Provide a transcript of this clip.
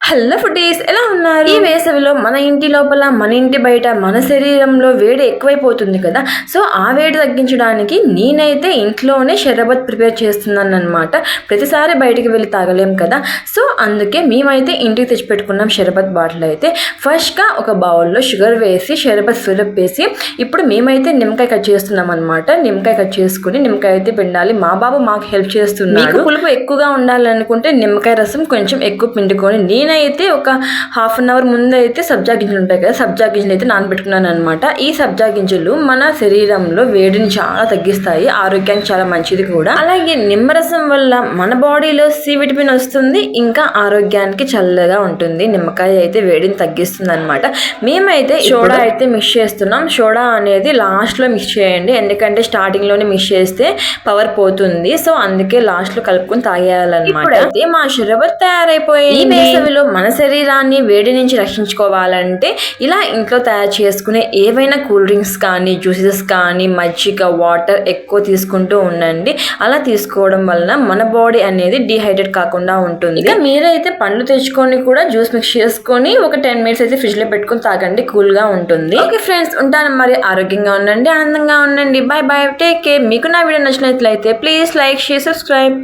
Hello foodies, ఎలా ఉన్నారు? ఈ వేసవిలో మన ఇంటి లోపల, మన ఇంటి బయట, మన శరీరంలో వేడి ఎక్కువైపోతుంది కదా. సో ఆ వేడి తగ్గించడానికి నేనైతే ఇంట్లోనే షరబత్ ప్రిపేర్ చేస్తున్నాను అనమాట. ప్రతిసారి బయటికి వెళ్ళి తాగలేం కదా. సో అందుకే మేమైతే ఇంటికి తెచ్చిపెట్టుకున్నాం షరబత్ బాటిల్. అయితే ఫస్ట్గా ఒక బౌల్లో షుగర్ వేసి షరబత్ సిరప్ వేసి ఇప్పుడు మేమైతే నిమ్మకాయ కట్ చేస్తున్నాం అనమాట. నిమ్మకాయ కట్ చేసుకుని నిమ్మకాయ అయితే పిండాలి. మా బాబు మాకు హెల్ప్ చేస్తున్నాడు. మీకు పులుపు ఎక్కువగా ఉండాలనుకుంటే నిమ్మకాయ రసం కొంచెం ఎక్కువ పిండుకొని నేనైతే ఒక హాఫ్ అన్ అవర్ ముందు అయితే సబ్జా గింజలు ఉంటాయి కదా, సబ్జా గింజలు అయితే నానబెట్టుకున్నాను అనమాట. ఈ సబ్జా గింజలు మన శరీరంలో వేడిని చాలా తగ్గిస్తాయి, ఆరోగ్యానికి చాలా మంచిది కూడా. అలాగే నిమ్మరసం వల్ల మన బాడీలో సి విటమిన్ వస్తుంది, ఇంకా ఆరోగ్యానికి చల్లగా ఉంటుంది. నిమ్మకాయ అయితే వేడిని తగ్గిస్తుంది అనమాట. మేమైతే సోడా అయితే మిక్స్ చేస్తున్నాం. సోడా అనేది లాస్ట్ లో మిక్స్ చేయండి, ఎందుకంటే స్టార్టింగ్ లోనే మిక్స్ చేస్తే పవర్ పోతుంది. సో అందుకే లాస్ట్ లో కలుపుకొని తాగేయాలన్నమాట. అయితే మా షరబత్ తయారైపోయింది. ఈ వేసవిలో మన శరీరాన్ని వేడి నుంచి రక్షించుకోవాలంటే ఇలా ఇంట్లో తయారు చేసుకునే ఏవైనా కూల్ డ్రింక్స్ కానీ, జ్యూసెస్ కానీ, మజ్జిగ, వాటర్ ఎక్కువ తీసుకుంటూ ఉండండి. అలా తీసుకోవడం వలన మన బాడీ అనేది డిహైడ్రేట్ కాకుండా ఉంటుంది. ఇక మీరైతే పండ్లు తెచ్చుకొని కూడా జ్యూస్ మిక్స్ చేసుకొని ఒక 10 minutes అయితే ఫ్రిడ్జ్ లో పెట్టుకొని తాగండి, కూల్ గా ఉంటుంది. ఓకే ఫ్రెండ్స్, ఉంటాను మరి. ఆరోగ్యంగా ఉండండి, ఆనందంగా ఉండండి. By by, take care. మీకు నా వీడియో నచ్చినట్లయితే ప్లీజ్ లైక్, షేర్, సబ్స్క్రైబ్.